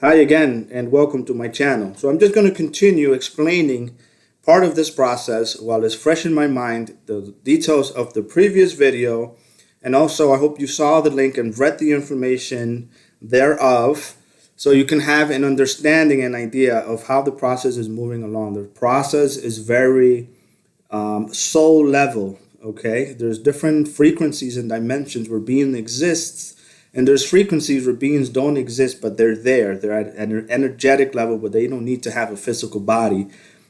Hi again, and welcome to my channel. So I'm just going to continue explaining part of this process while it's fresh in my mind, the details of the previous video, and also I hope you saw the link and read the information thereof so you can have an understanding and idea of how the process is moving along. The process is very soul level, okay? There's different frequencies and dimensions where being exists, and there's frequencies where beings don't exist, but they're there. They're at an energetic level, but they don't need to have a physical body.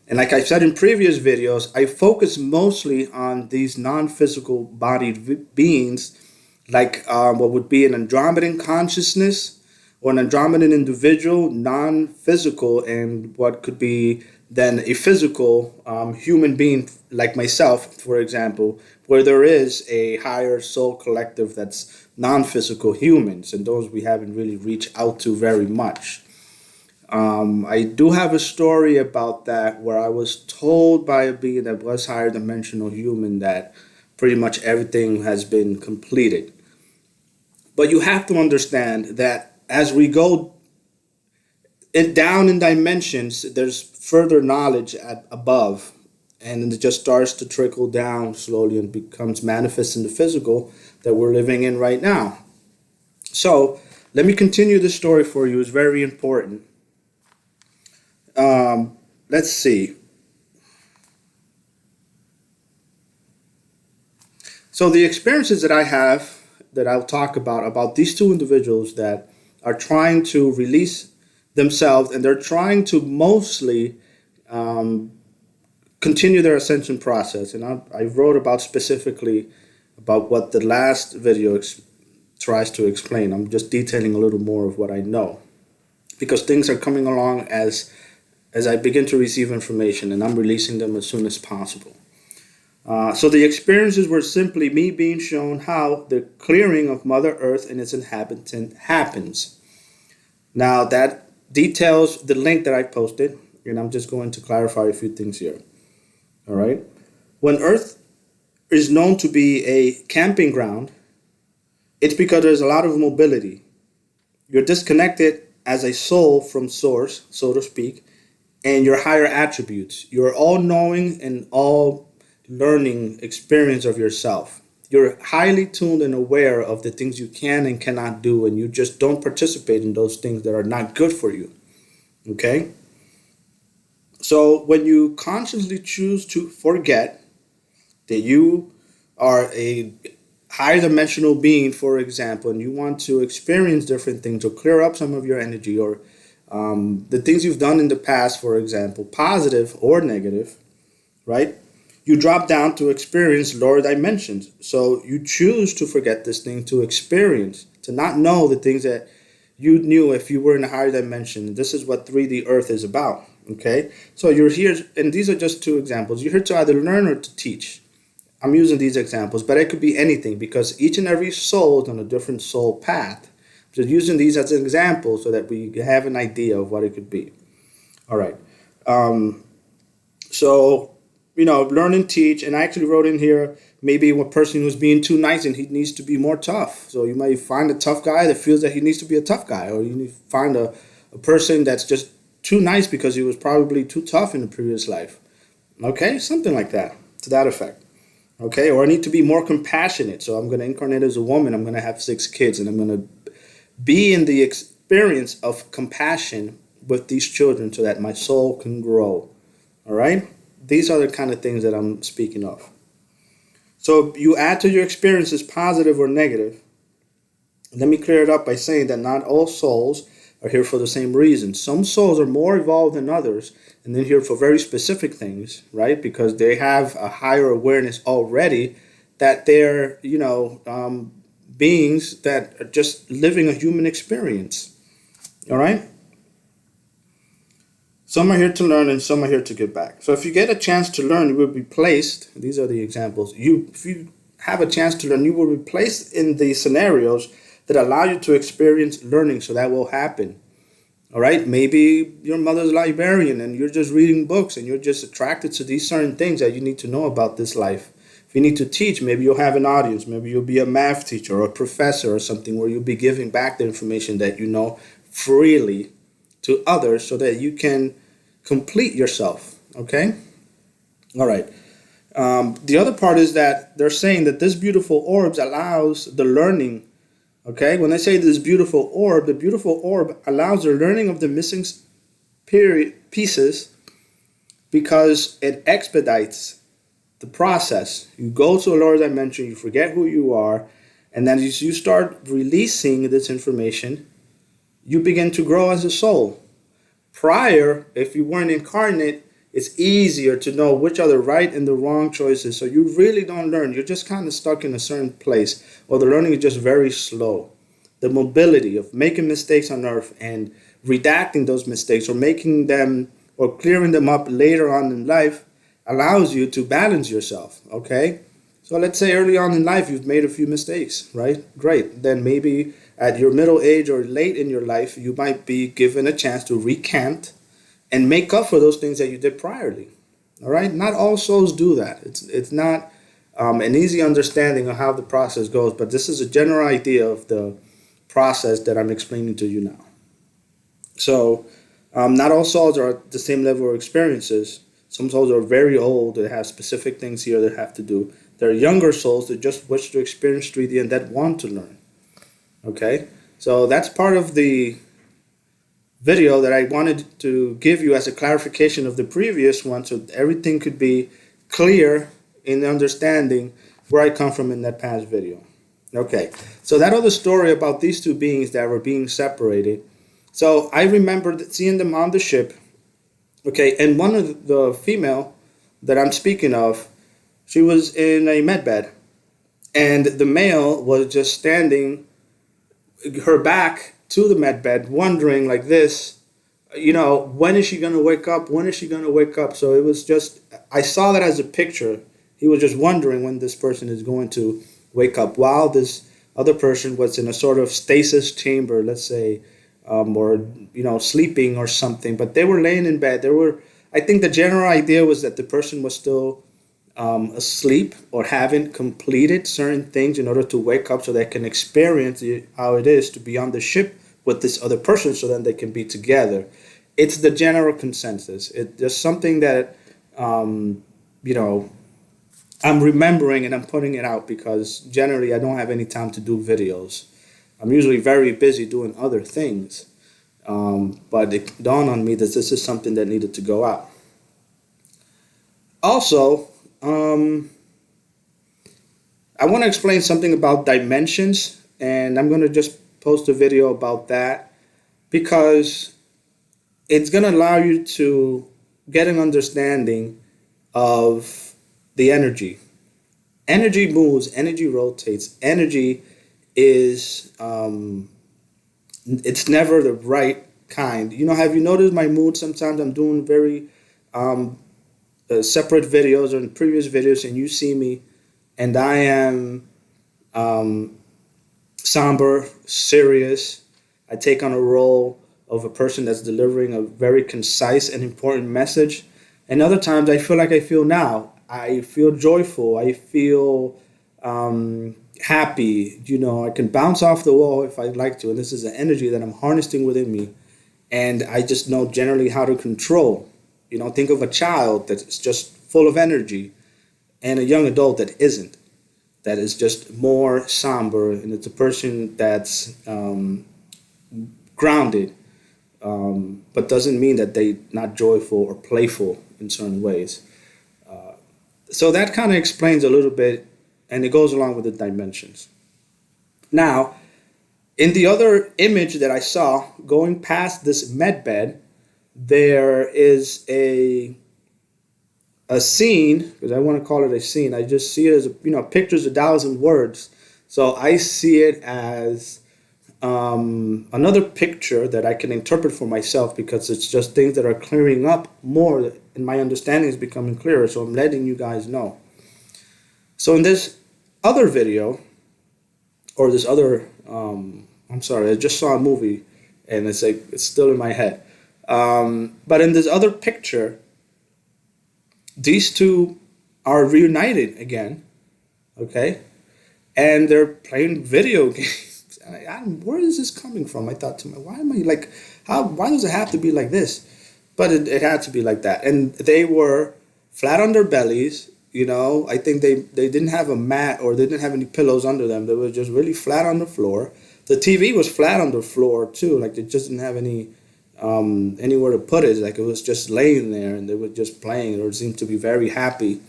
And like I said in previous videos, I focus mostly on these non-physical bodied beings, like what would be an Andromedan consciousness or an Andromedan individual, non-physical, and what could be then a physical human being like myself, for example, where there is a higher soul collective that's non-physical humans, and those we haven't really reached out to very much. I do have a story about that where I was told by a being that was higher dimensional human that pretty much everything has been completed. But you have to understand that as we go down in dimensions, there's further knowledge at above, and it just starts to trickle down slowly and becomes manifest in the physical that we're living in right now. So let me continue this story for you. It's very important. Let's see. So the experiences that I have that I'll talk about these two individuals that are trying to release themselves, and they're trying to mostly continue their ascension process. And I wrote about specifically about what the last video tries to explain. I'm just detailing a little more of what I know, because things are coming along as I begin to receive information, and I'm releasing them as soon as possible. So the experiences were simply me being shown how the clearing of Mother Earth and its inhabitant happens. Now that details the link that I posted, and I'm just going to clarify a few things here. All right. When Earth is known to be a camping ground, it's because there's a lot of mobility. You're disconnected as a soul from source, so to speak, and your higher attributes. You're all knowing and all learning experience of yourself. You're highly tuned and aware of the things you can and cannot do, and you just don't participate in those things that are not good for you. Okay? So when you consciously choose to forget that you are a higher dimensional being, for example, and you want to experience different things or clear up some of your energy, or the things you've done in the past, for example, positive or negative, right? You drop down to experience lower dimensions. So you choose to forget this thing to experience, to not know the things that you knew if you were in a higher dimension. This is what 3D Earth is about, okay? So you're here, and these are just two examples. You're here to either learn or to teach. I'm using these examples, but it could be anything, because each and every soul is on a different soul path. Just using these as an example so that we have an idea of what it could be. All right. So, learn and teach. And I actually wrote in here, maybe a person who's being too nice and he needs to be more tough. So you might find a tough guy that feels that he needs to be a tough guy. Or you find a person that's just too nice because he was probably too tough in the previous life. Okay? Something like that, to that effect. Okay? Or I need to be more compassionate. So I'm going to incarnate as a woman. I'm going to have 6 kids. And I'm going to be in the experience of compassion with these children so that my soul can grow. All right? These are the kind of things that I'm speaking of. So you add to your experiences positive or negative. Let me clear it up by saying that not all souls are here for the same reason. Some souls are more evolved than others, and they're here for very specific things, right? Because they have a higher awareness already that they're, beings that are just living a human experience. All right? Some are here to learn and some are here to give back. So if you get a chance to learn, you will be placed, these are the examples, if you have a chance to learn, you will be placed in the scenarios that allow you to experience learning, so that will happen. All right? Maybe your mother's a librarian and you're just reading books and you're just attracted to these certain things that you need to know about this life. If you need to teach, maybe you'll have an audience. Maybe you'll be a math teacher or a professor or something where you'll be giving back the information that you know freely to others so that you can complete yourself. Okay? All right. The other part is that they're saying that this beautiful orbs allows the learning. Okay? When they say this beautiful orb, the beautiful orb allows the learning of the missing pieces because it expedites the process. You go to a lower dimension, you forget who you are, and then as you start releasing this information, you begin to grow as a soul. Prior, if you weren't incarnate, it's easier to know which are the right and the wrong choices. So you really don't learn. You're just kind of stuck in a certain place, or the learning is just very slow. The mobility of making mistakes on Earth and redacting those mistakes or making them or clearing them up later on in life allows you to balance yourself, okay? So let's say early on in life you've made a few mistakes, right? Great. Then maybe at your middle age or late in your life, you might be given a chance to recant and make up for those things that you did priorly, all right? Not all souls do that. It's not an easy understanding of how the process goes, but this is a general idea of the process that I'm explaining to you now. So not all souls are at the same level of experiences. Some souls are very old that have specific things here they have to do. There are younger souls that just wish to experience 3D and that want to learn. Okay? So that's part of the video that I wanted to give you as a clarification of the previous one so everything could be clear in understanding where I come from in that past video. Okay, so that other story about these two beings that were being separated. So I remember seeing them on the ship. Okay, and one of the female that I'm speaking of, she was in a medbed, and the male was just standing, her back to the medbed, wondering like this, when is she going to wake up? When is she going to wake up? So it was just, I saw that as a picture. He was just wondering when this person is going to wake up, while this other person was in a sort of stasis chamber, let's say, or sleeping or something, but they were laying in bed. I think the general idea was that the person was still asleep or haven't completed certain things in order to wake up so they can experience how it is to be on the ship with this other person, so then they can be together. It's the general consensus. It's just something that I'm remembering and I'm putting it out because generally I don't have any time to do videos. I'm usually very busy doing other things, but it dawned on me that this is something that needed to go out. Also, I want to explain something about dimensions, and I'm going to just post a video about that because it's going to allow you to get an understanding of the energy. Energy moves, energy rotates, energy is it's never the right kind. Have you noticed my mood? Sometimes I'm doing very separate videos or in previous videos, and you see me and I am somber, serious. I take on a role of a person that's delivering a very concise and important message. And other times I feel like I feel now. I feel joyful. I feel happy. I can bounce off the wall if I'd like to. And this is an energy that I'm harnessing within me. And I just know generally how to control. Think of a child that's just full of energy and a young adult that isn't. That is just more somber. And it's a person that's grounded. But doesn't mean that they're not joyful or playful in certain ways. So that kind of explains a little bit, and it goes along with the dimensions. Now, in the other image that I saw, going past this medbed, there is a scene, because I want to call it a scene. I just see it as, pictures 1,000 words. So I see it as another picture that I can interpret for myself because it's just things that are clearing up more and my understanding is becoming clearer. So I'm letting you guys know. So in this other video, or this other, I just saw a movie and it's still in my head. But in this other picture, these two are reunited again, okay? And they're playing video games. And where is this coming from? I thought to myself, why am I like, how? Why does it have to be like this? But it had to be like that. And they were flat on their bellies. I think they didn't have a mat or they didn't have any pillows under them. They were just really flat on the floor. The TV was flat on the floor too. Like they just didn't have anywhere to put it. Like it was just laying there and they were just playing or seemed to be very happy.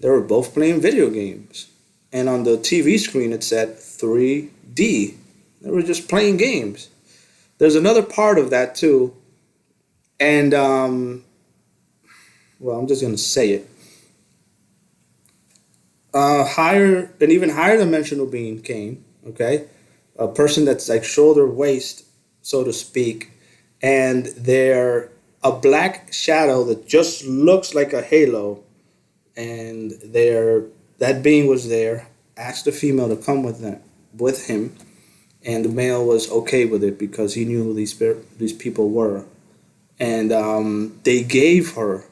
They were both playing video games. And on the TV screen it said 3D. They were just playing games. There's another part of that too. And well, I'm just gonna say it. An even higher dimensional being came. Okay, a person that's like shoulder waist, so to speak, and they're a black shadow that just looks like a halo, and that being was there. Asked the female to come with him, and the male was okay with it because he knew who these people were, and they gave her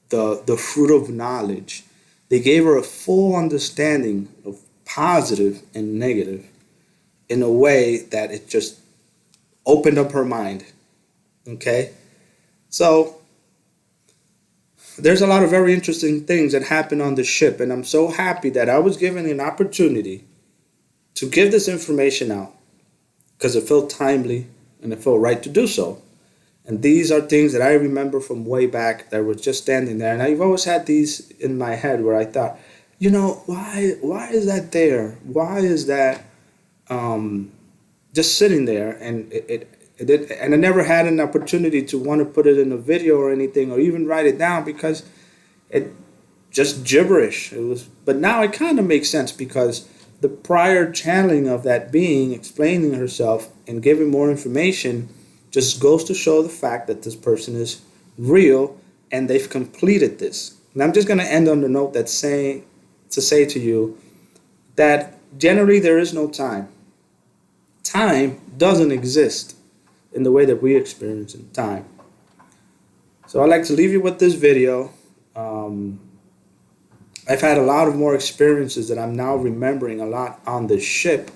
the fruit of knowledge. They gave her a full understanding of positive and negative in a way that it just opened up her mind. Okay? So there's a lot of very interesting things that happen on the ship, and I'm so happy that I was given an opportunity to give this information out because it felt timely and it felt right to do so. And these are things that I remember from way back that were just standing there. And I've always had these in my head where I thought, why is that there? Why is that just sitting there? And and I never had an opportunity to want to put it in a video or anything or even write it down because it just gibberish. But now it kind of makes sense because the prior channeling of that being explaining herself and giving more information just goes to show the fact that this person is real and they've completed this. And I'm just going to end on the note that say to you that generally there is no time. Time doesn't exist in the way that we experience in time. So I'd like to leave you with this video. I've had a lot of more experiences that I'm now remembering a lot on the ship,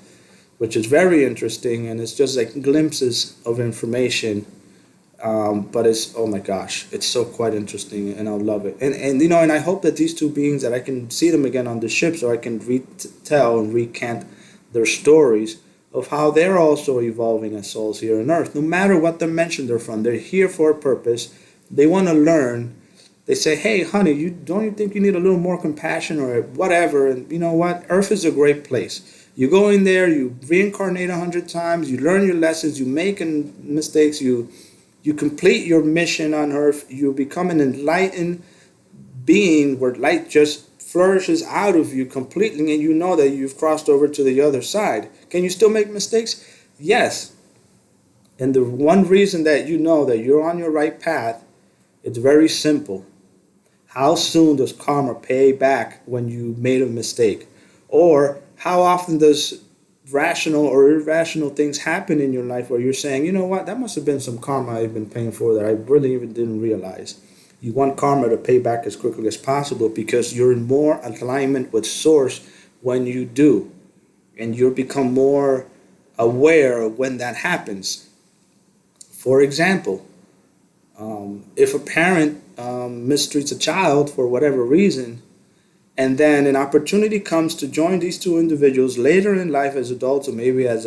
which is very interesting, and it's just like glimpses of information. But it's, oh my gosh, it's so quite interesting, and I love it. And I hope that these two beings, that I can see them again on the ship so I can retell and recant their stories of how they're also evolving as souls here on Earth. No matter what dimension they're from, they're here for a purpose. They want to learn. They say, hey, honey, don't you think you need a little more compassion or whatever? And you know what? Earth is a great place. You go in there, you reincarnate 100 times, you learn your lessons, you make mistakes, you complete your mission on Earth, you become an enlightened being where light just flourishes out of you completely, and you know that you've crossed over to the other side. Can you still make mistakes? Yes. And the one reason that you know that you're on your right path, it's very simple. How soon does karma pay back when you made a mistake? Or how often does rational or irrational things happen in your life where you're saying, you know what, that must have been some karma I've been paying for that I really even didn't realize. You want karma to pay back as quickly as possible because you're in more alignment with source when you do. And you become more aware of when that happens. For example, if a parent mistreats a child for whatever reason, and then an opportunity comes to join these two individuals later in life as adults, or maybe as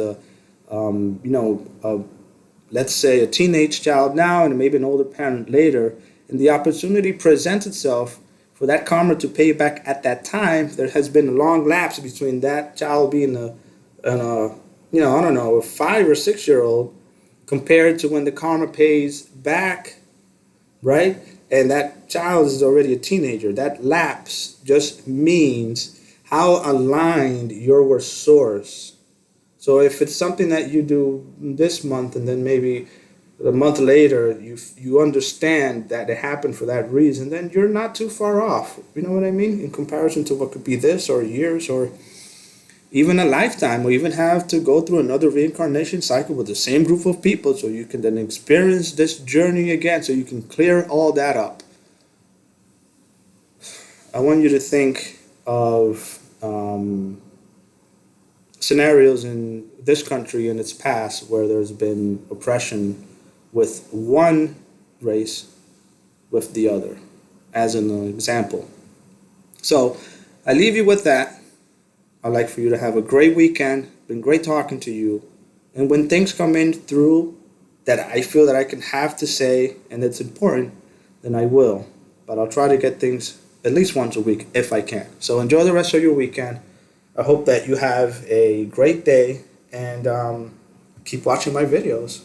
let's say a teenage child now and maybe an older parent later, and the opportunity presents itself for that karma to pay back at that time, there has been a long lapse between that child being a 5 or 6 year old compared to when the karma pays back, right? And that child is already a teenager. That lapse just means how aligned you're with source. So if it's something that you do this month and then maybe a month later you understand that it happened for that reason, then you're not too far off. You know what I mean? In comparison to what could be this or years or even a lifetime, or even have to go through another reincarnation cycle with the same group of people so you can then experience this journey again so you can clear all that up. I want you to think of scenarios in this country in its past where there's been oppression with one race with the other, as an example. So I leave you with that. I'd like for you to have a great weekend. Been great talking to you. And when things come in through that I feel that I can have to say and it's important, then I will. But I'll try to get things at least once a week if I can. So enjoy the rest of your weekend. I hope that you have a great day and keep watching my videos.